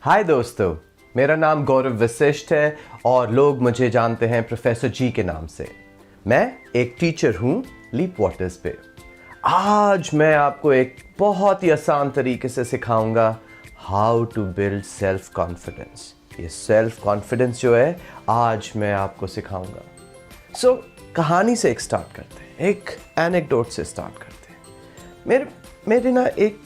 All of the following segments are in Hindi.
हाय दोस्तों, मेरा नाम गौरव वशिष्ठ है और लोग मुझे जानते हैं प्रोफेसर जी के नाम से। मैं एक टीचर हूं लीप वाटर्स पे। आज मैं आपको एक बहुत ही आसान तरीके से सिखाऊंगा how to build self confidence. ये सेल्फ कॉन्फिडेंस जो है आज मैं आपको सिखाऊंगा। सो कहानी से एक स्टार्ट करते हैं, एक एनेक्डोट से स्टार्ट करते हैं। मेरे ना एक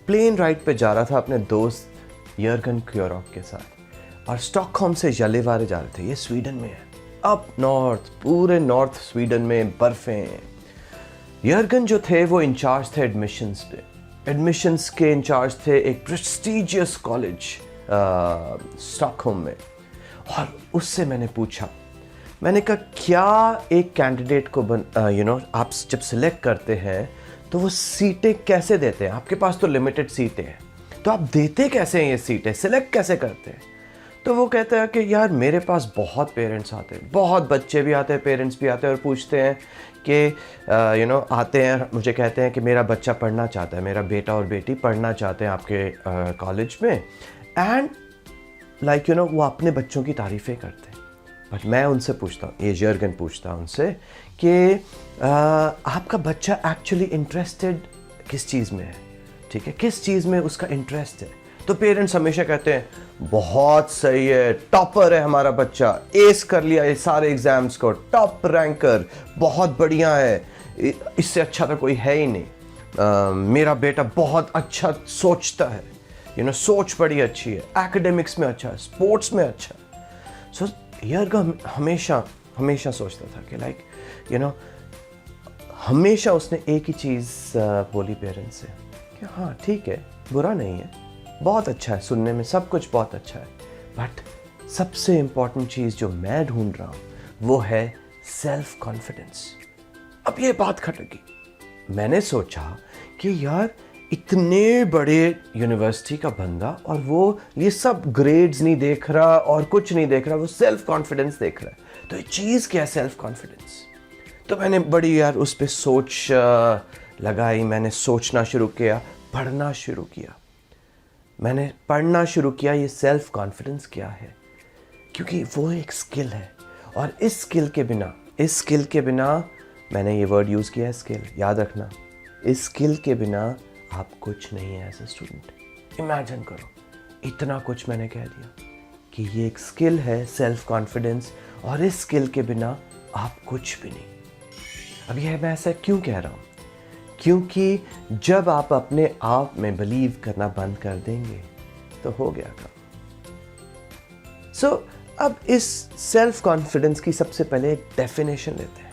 प्लेन राइड पे जा रहा था अपने दोस्त यर्गन क्योरॉक के साथ और स्टॉकहोम से जलेवारे जा रहे थे। ये स्वीडन में है, अप नॉर्थ, पूरे नॉर्थ स्वीडन में बर्फें हैं। यर्गन जो थे वो इंचार्ज थे एडमिशन्स पे। एडमिशन्स के इंचार्ज थे एक प्रेस्टीजियस कॉलेज स्टॉकहोम में। और उससे मैंने पूछा, मैंने कहा क्या एक कैंडिडेट को आप जब सिलेक्ट करते हैं तो वो सीटें कैसे देते हैं? आपके पास तो लिमिटेड सीटें हैं, तो आप देते कैसे हैं ये सीटें, सिलेक्ट कैसे करते हैं? तो वो कहता है कि यार मेरे पास बहुत पेरेंट्स आते हैं, बहुत बच्चे भी आते हैं, पेरेंट्स भी आते हैं और पूछते हैं कि आते हैं, मुझे कहते हैं कि मेरा बच्चा पढ़ना चाहता है, मेरा बेटा और बेटी पढ़ना चाहते हैं आपके कॉलेज में। एंड वो अपने बच्चों की तारीफ़ें करते हैं। बट मैं उनसे पूछता हूँ, ये जर्गन पूछता हूँ उनसे कि आपका बच्चा एक्चुअली इंटरेस्टेड किस चीज़ में है? ठीक है, किस चीज़ में उसका इंटरेस्ट है? तो पेरेंट्स हमेशा कहते हैं बहुत सही है, टॉपर है हमारा बच्चा, एस कर लिया ये सारे एग्जाम्स को, टॉप रैंकर, बहुत बढ़िया है, इससे अच्छा तो कोई है ही नहीं। मेरा बेटा बहुत अच्छा सोचता है, सोच बड़ी अच्छी है, एकेडमिक्स में अच्छा है, स्पोर्ट्स में अच्छा है। सो यर्गन हमेशा सोचता था कि हमेशा उसने एक ही चीज़ बोली पेरेंट्स से कि हाँ ठीक है, बुरा नहीं है, बहुत अच्छा है, सुनने में सब कुछ बहुत अच्छा है, बट सबसे इम्पॉर्टेंट चीज़ जो मैं ढूंढ रहा हूँ वो है सेल्फ कॉन्फिडेंस। अब ये बात खटकी। मैंने सोचा कि यार इतने बड़े यूनिवर्सिटी का बंदा और वो ये सब ग्रेड्स नहीं देख रहा और कुछ नहीं देख रहा, वो सेल्फ कॉन्फिडेंस देख रहा है। तो ये चीज़ क्या है सेल्फ कॉन्फिडेंस? तो मैंने बड़ी यार उस पर सोच लगाई, मैंने सोचना शुरू किया, पढ़ना शुरू किया। मैंने पढ़ना शुरू किया ये सेल्फ कॉन्फिडेंस क्या है, क्योंकि वो एक स्किल है और इस स्किल के बिना मैंने ये वर्ड यूज़ किया है स्किल, याद रखना, इस स्किल के बिना आप कुछ नहीं है एज ए स्टूडेंट। इमेजिन करो, इतना कुछ मैंने कह दिया कि ये एक स्किल है सेल्फ कॉन्फिडेंस और इस स्किल के बिना आप कुछ भी नहीं। अब यह मैं ऐसा क्यों कह रहा हूँ? क्योंकि जब आप अपने आप में बिलीव करना बंद कर देंगे तो हो गया काम। सो अब इस सेल्फ कॉन्फिडेंस की सबसे पहले एक डेफिनेशन लेते हैं।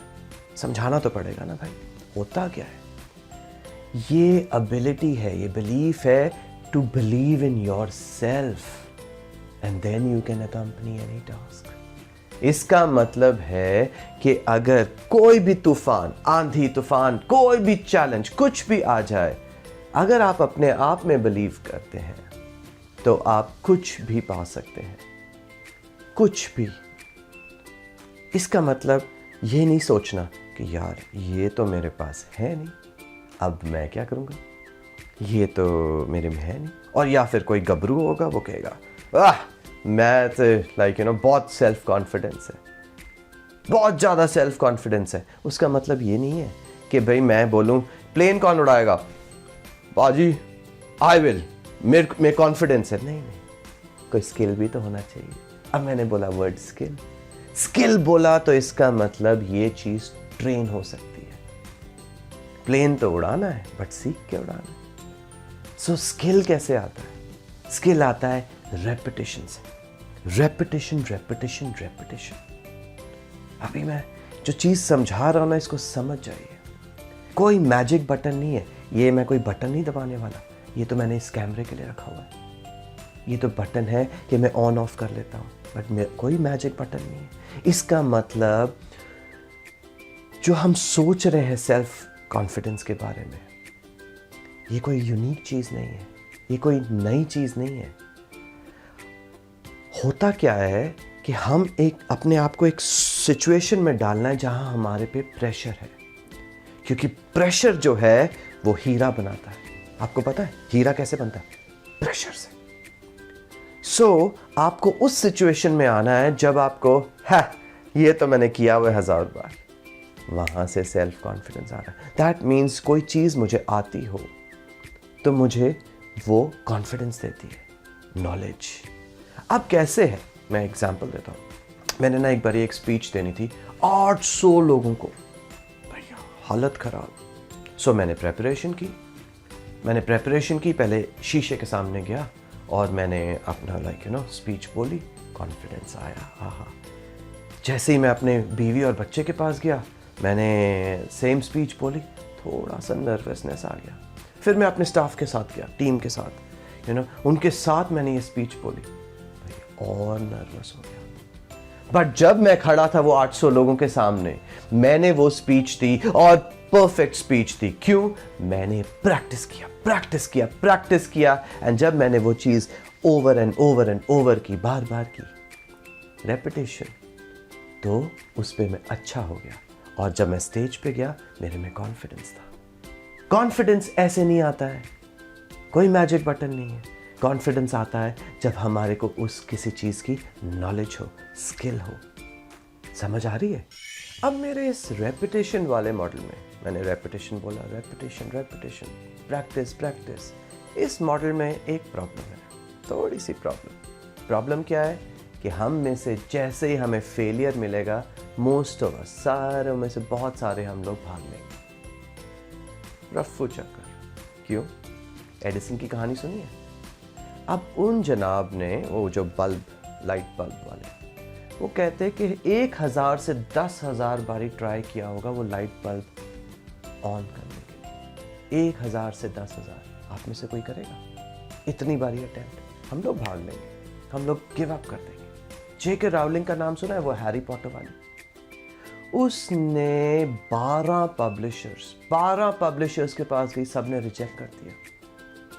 समझाना तो पड़ेगा ना भाई, होता क्या है? ये एबिलिटी है, ये बिलीफ है to believe in yourself and then you can accomplish any task. इसका मतलब है कि अगर कोई भी तूफान, आंधी तूफान, कोई भी चैलेंज, कुछ भी आ जाए, अगर आप अपने आप में बिलीव करते हैं तो आप कुछ भी पा सकते हैं, कुछ भी। इसका मतलब ये नहीं सोचना कि यार ये तो मेरे पास है नहीं, अब मैं क्या करूँगा, ये तो मेरे में है नहीं। और या फिर कोई गबरू होगा, वो कहेगा मैं तो बहुत सेल्फ कॉन्फिडेंस है, बहुत ज़्यादा सेल्फ कॉन्फिडेंस है। उसका मतलब ये नहीं है कि भाई मैं बोलूँ प्लेन कौन उड़ाएगा, बाजी आई विल, मेरे में कॉन्फिडेंस है। नहीं, कोई स्किल भी तो होना चाहिए। अब मैंने बोला वर्ड स्किल बोला तो इसका मतलब ये चीज़ ट्रेन हो सकती है। प्लेन तो उड़ाना है बट सीख के उड़ाना है। सो स्किल कैसे आता है? स्किल आता है रेपिटेशन से। रेपिटेशन। अभी मैं जो चीज़ समझा रहा हूं ना, इसको समझ जाइए। कोई मैजिक बटन नहीं है, ये मैं कोई बटन नहीं दबाने वाला, ये तो मैंने इस कैमरे के लिए रखा हुआ है। ये तो बटन है कि मैं ऑन ऑफ कर लेता हूँ, बट कोई मैजिक बटन नहीं है। इसका मतलब जो हम सोच रहे हैं सेल्फ कॉन्फिडेंस के बारे में, ये कोई यूनिक चीज़ नहीं है, ये कोई नई चीज़ नहीं है। होता क्या है कि हम अपने आप को एक सिचुएशन में डालना है जहां हमारे पे प्रेशर है, क्योंकि प्रेशर जो है वो हीरा बनाता है। आपको पता है हीरा कैसे बनता है? प्रेशर से। आपको उस सिचुएशन में आना है जब आपको ये तो मैंने किया हुआ 1000 बार, वहां से सेल्फ कॉन्फिडेंस आ रहा है। दैट मीन्स कोई चीज मुझे आती हो तो मुझे वो कॉन्फिडेंस देती है, नॉलेज। अब कैसे है, मैं एग्जांपल देता हूं। मैंने ना एक बार एक स्पीच देनी थी 800 लोगों को, भैया हालत खराब। मैंने प्रेपरेशन की, पहले शीशे के सामने गया और मैंने अपना स्पीच बोली, कॉन्फिडेंस आया। आहा, जैसे ही मैं अपने बीवी और बच्चे के पास गया, मैंने सेम स्पीच बोली, थोड़ा सा नर्वसनेस आ गया। फिर मैं अपने स्टाफ के साथ गया, टीम के साथ, उनके साथ मैंने ये स्पीच बोली, और नर्वस हो गया। बट जब मैं खड़ा था वो 800 लोगों के सामने, मैंने वो स्पीच दी और परफेक्ट स्पीच दी। क्यों? मैंने प्रैक्टिस किया एंड जब मैंने वो चीज ओवर एंड ओवर की, बार बार की, रेपिटेशन, तो उस पे मैं अच्छा हो गया। और जब मैं स्टेज पे गया, मेरे में कॉन्फिडेंस था। कॉन्फिडेंस ऐसे नहीं आता है, कोई मैजिक बटन नहीं है। कॉन्फिडेंस आता है जब हमारे को उस किसी चीज की नॉलेज हो, स्किल हो। समझ आ रही है? अब मेरे इस रेपिटेशन वाले मॉडल में, मैंने रेपिटेशन बोला, रेपिटेशन, प्रैक्टिस। इस मॉडल में एक प्रॉब्लम है, थोड़ी सी प्रॉब्लम क्या है कि हम में से जैसे ही हमें फेलियर मिलेगा, मोस्ट ऑफ अस, सारे में से बहुत सारे हम लोग भाग लेंगे। रफ्फू चक्कर। क्यों? एडिसन की कहानी सुनी है? अब उन जनाब ने वो जो बल्ब, लाइट बल्ब वाले, वो कहते हैं कि 1000 से 10,000 बारी ट्राई किया होगा वो लाइट बल्ब ऑन करने के लिए। 1000 से 10,000। आप में से कोई करेगा इतनी बारी अटेम्प्ट? हम लोग भाग लेंगे, हम लोग गिव अप कर देंगे। J.K. रावलिंग का नाम सुना है? वो हैरी पॉटर वाली। उसने 12 पब्लिशर्स के पास गई, सबने रिजेक्ट कर दिया।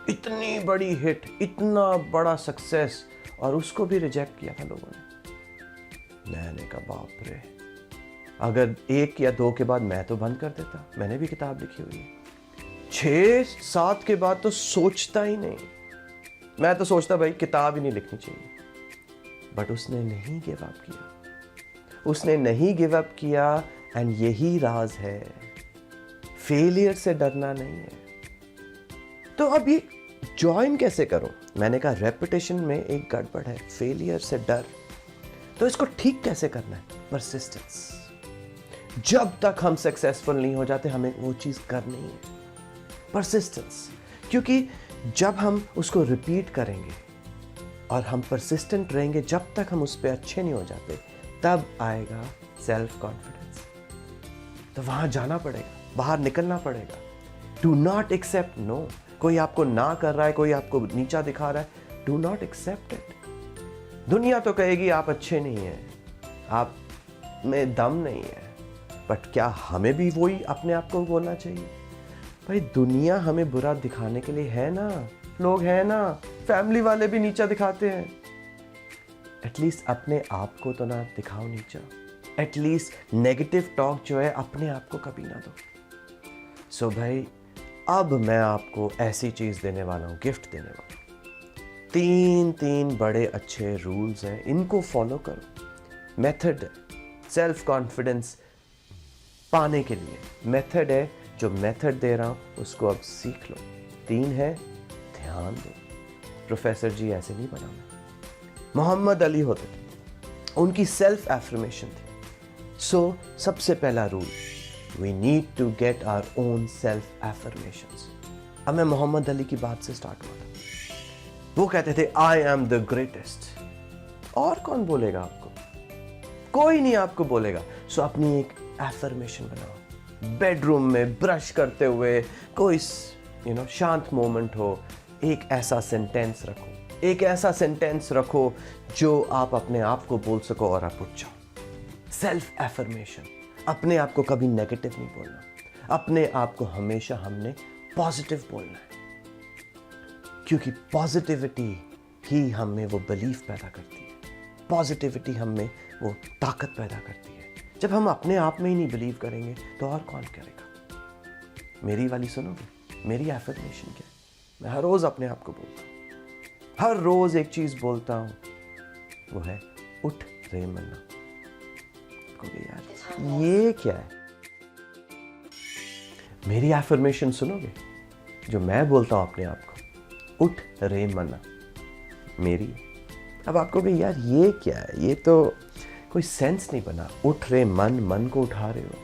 इतनी बड़ी हिट, इतना बड़ा सक्सेस, और उसको भी रिजेक्ट किया था लोगों ने। मैंने कहा बाप रे, अगर 1 या 2 के बाद मैं तो बंद कर देता। मैंने भी किताब लिखी हुई है। 6-7 के बाद तो सोचता ही नहीं। मैं तो सोचता भाई किताब ही नहीं लिखनी चाहिए। बट उसने नहीं गिव अप किया एंड यही राज है, फेलियर से डरना नहीं है। तो अब ये ज्वाइन कैसे करो? मैंने कहा रेपिटेशन में एक गड़बड़ है, फेलियर से डर। तो इसको ठीक कैसे करना है? परसिस्टेंस। जब तक हम सक्सेसफुल नहीं हो जाते, हमें वो चीज करनी है, परसिस्टेंस। क्योंकि जब हम उसको रिपीट करेंगे और हम परसिस्टेंट रहेंगे, जब तक हम उस पर अच्छे नहीं हो जाते, तब आएगा सेल्फ कॉन्फिडेंस। तो वहां जाना पड़ेगा, बाहर निकलना पड़ेगा। Do not accept no. कोई आपको ना कर रहा है, कोई आपको नीचा दिखा रहा है, डू नॉट एक्सेप्ट इट। दुनिया तो कहेगी आप अच्छे नहीं हैं, आप में दम नहीं है, बट क्या हमें भी वही अपने आप को बोलना चाहिए? भाई दुनिया हमें बुरा दिखाने के लिए है ना, लोग हैं ना, फैमिली वाले भी नीचा दिखाते हैं। एटलीस्ट अपने आप को तो ना दिखाओ नीचा। एटलीस्ट नेगेटिव टॉक जो है अपने आप को कभी ना दो। भाई अब मैं आपको ऐसी चीज देने वाला हूं, गिफ्ट देने वाला हूं। 3 बड़े अच्छे रूल्स हैं, इनको फॉलो करो। मेथड है सेल्फ कॉन्फिडेंस पाने के लिए, मेथड है, जो मेथड दे रहा हूं उसको अब सीख लो। 3 है, ध्यान दो। प्रोफेसर जी ऐसे नहीं बना मैं। मोहम्मद अली होते थे, उनकी सेल्फ एफर्मेशन थी। सबसे पहला रूल, we need to get our own self affirmations. अब मैं मोहम्मद अली की बात से स्टार्ट हुआ था। वो कहते थे आई एम द ग्रेटेस्ट। और कौन बोलेगा आपको? कोई नहीं आपको बोलेगा। अपनी एक एफर्मेशन बनाओ। बेडरूम में ब्रश करते हुए कोई शांत मोमेंट हो, एक ऐसा सेंटेंस रखो जो आप अपने आप को बोल सको और आप उठ जाओ। Self affirmation. अपने आप को कभी नेगेटिव नहीं बोलना, अपने आप को हमेशा हमने पॉजिटिव बोलना है, क्योंकि पॉजिटिविटी ही हम में वो बिलीफ पैदा करती है, पॉजिटिविटी हम में वो ताकत पैदा करती है। जब हम अपने आप में ही नहीं बिलीव करेंगे तो और कौन करेगा? मेरी वाली सुनोगे? मेरी एफर्मेशन क्या है? मैं हर रोज अपने आप को बोलता हूं, हर रोज एक चीज बोलता हूं, वो है उठ रे मन्ना। यार ये क्या है? मेरी एफर्मेशन सुनोगे जो मैं बोलता हूं अपने आप को, उठ रे मन्ना, मेरी। अब आपको भी यार ये क्या है, ये तो कोई सेंस नहीं बना। उठ रे मन, मन को उठा रहे हो,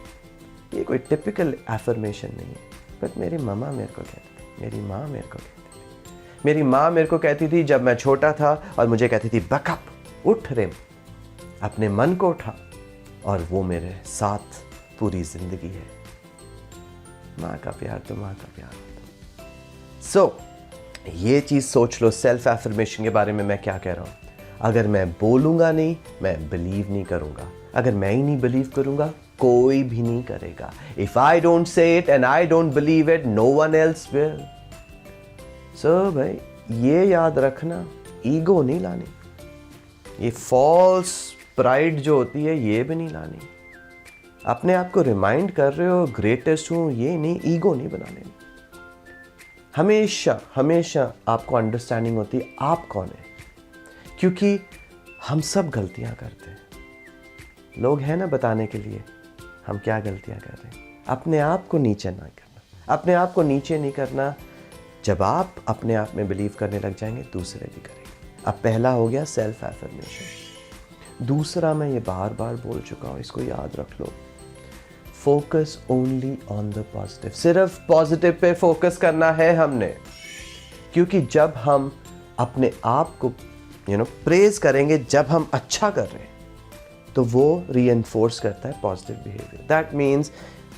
ये कोई टिपिकल एफर्मेशन नहीं है। बट मेरी मम्मा मेरे को कहती थी, मेरी माँ मेरे को कहती थी, मेरी माँ मेरे को कहती थी जब मैं छोटा था, और मुझे कहती थी बकअप, उठ रे, अपने मन को उठा। और वो मेरे साथ पूरी जिंदगी है। माँ का प्यार तो माँ का प्यार होता है। सो ये चीज सोच लो, सेल्फ एफर्मेशन के बारे में मैं क्या कह रहा हूं। अगर मैं बोलूंगा नहीं, मैं बिलीव नहीं करूंगा। अगर मैं ही नहीं बिलीव करूंगा, कोई भी नहीं करेगा। If I don't say it and I don't believe it, no one else will. So भाई ये याद रखना, ईगो नहीं लानी, ये फॉल्स प्राइड जो होती है ये भी नहीं लानी। अपने आप को रिमाइंड कर रहे हो ग्रेटेस्ट हूं, ये नहीं, ईगो नहीं बना लेनी। हमेशा हमेशा आपको अंडरस्टैंडिंग होती है आप कौन है, क्योंकि हम सब गलतियां करते हैं। लोग हैं ना बताने के लिए हम क्या गलतियां कर रहे हैं। अपने आप को नीचे ना करना, अपने आप को नीचे नहीं करना। जब आप अपने आप में बिलीव करने लग जाएंगे, दूसरे भी करेंगे। अब पहला हो गया सेल्फ एफर्मेशन। दूसरा मैं ये बार बार बोल चुका हूं, इसको याद रख लो, focus only on the positive. सिर्फ पॉजिटिव पे फोकस करना है हमने, क्योंकि जब हम अपने आप को प्रेज करेंगे, जब हम अच्छा कर रहे हैं, तो वो रीइंफोर्स करता है पॉजिटिव बिहेवियर। दैट मीन्स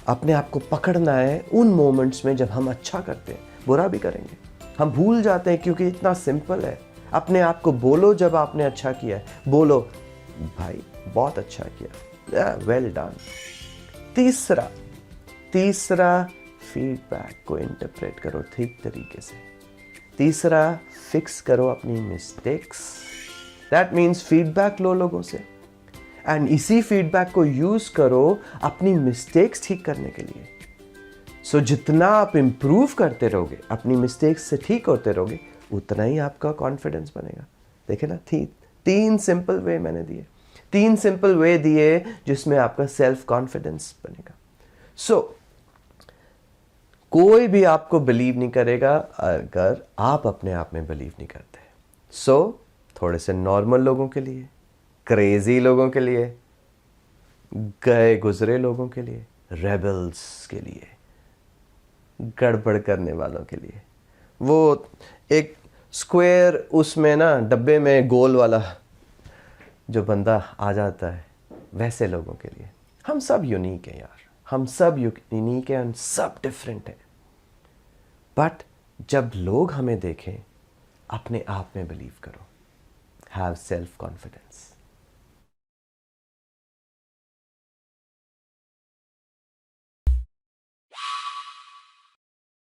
अपने आप को पकड़ना है उन मोमेंट्स में जब हम अच्छा करते हैं। बुरा भी करेंगे, हम भूल जाते हैं, क्योंकि इतना सिंपल है। अपने आप को बोलो जब आपने अच्छा किया है, बोलो भाई बहुत अच्छा किया, वेल डन। तीसरा फीडबैक को इंटरप्रेट करो ठीक तरीके से। तीसरा फिक्स करो अपनी मिस्टेक्स। दैट मीन्स फीडबैक लो लोगों से, एंड इसी फीडबैक को यूज करो अपनी मिस्टेक्स ठीक करने के लिए। सो जितना आप इंप्रूव करते रहोगे, अपनी मिस्टेक्स से ठीक होते रहोगे, उतना ही आपका कॉन्फिडेंस बनेगा। देखे ना, तीन सिंपल वे मैंने दिए, 3 सिंपल वे दिए जिसमें आपका सेल्फ कॉन्फिडेंस बनेगा। सो कोई भी आपको बिलीव नहीं करेगा अगर आप अपने आप में बिलीव नहीं करते। सो थोड़े से नॉर्मल लोगों के लिए, क्रेजी लोगों के लिए, गए गुजरे लोगों के लिए, रेबल्स के लिए, गड़बड़ करने वालों के लिए, वो एक स्क्वायर उसमें ना डब्बे में गोल वाला जो बंदा आ जाता है, वैसे लोगों के लिए। हम सब यूनिक हैं यार, हम सब यूनिक हैं, हम सब डिफरेंट हैं। बट जब लोग हमें देखें, अपने आप में बिलीव करो, हैव सेल्फ कॉन्फिडेंस।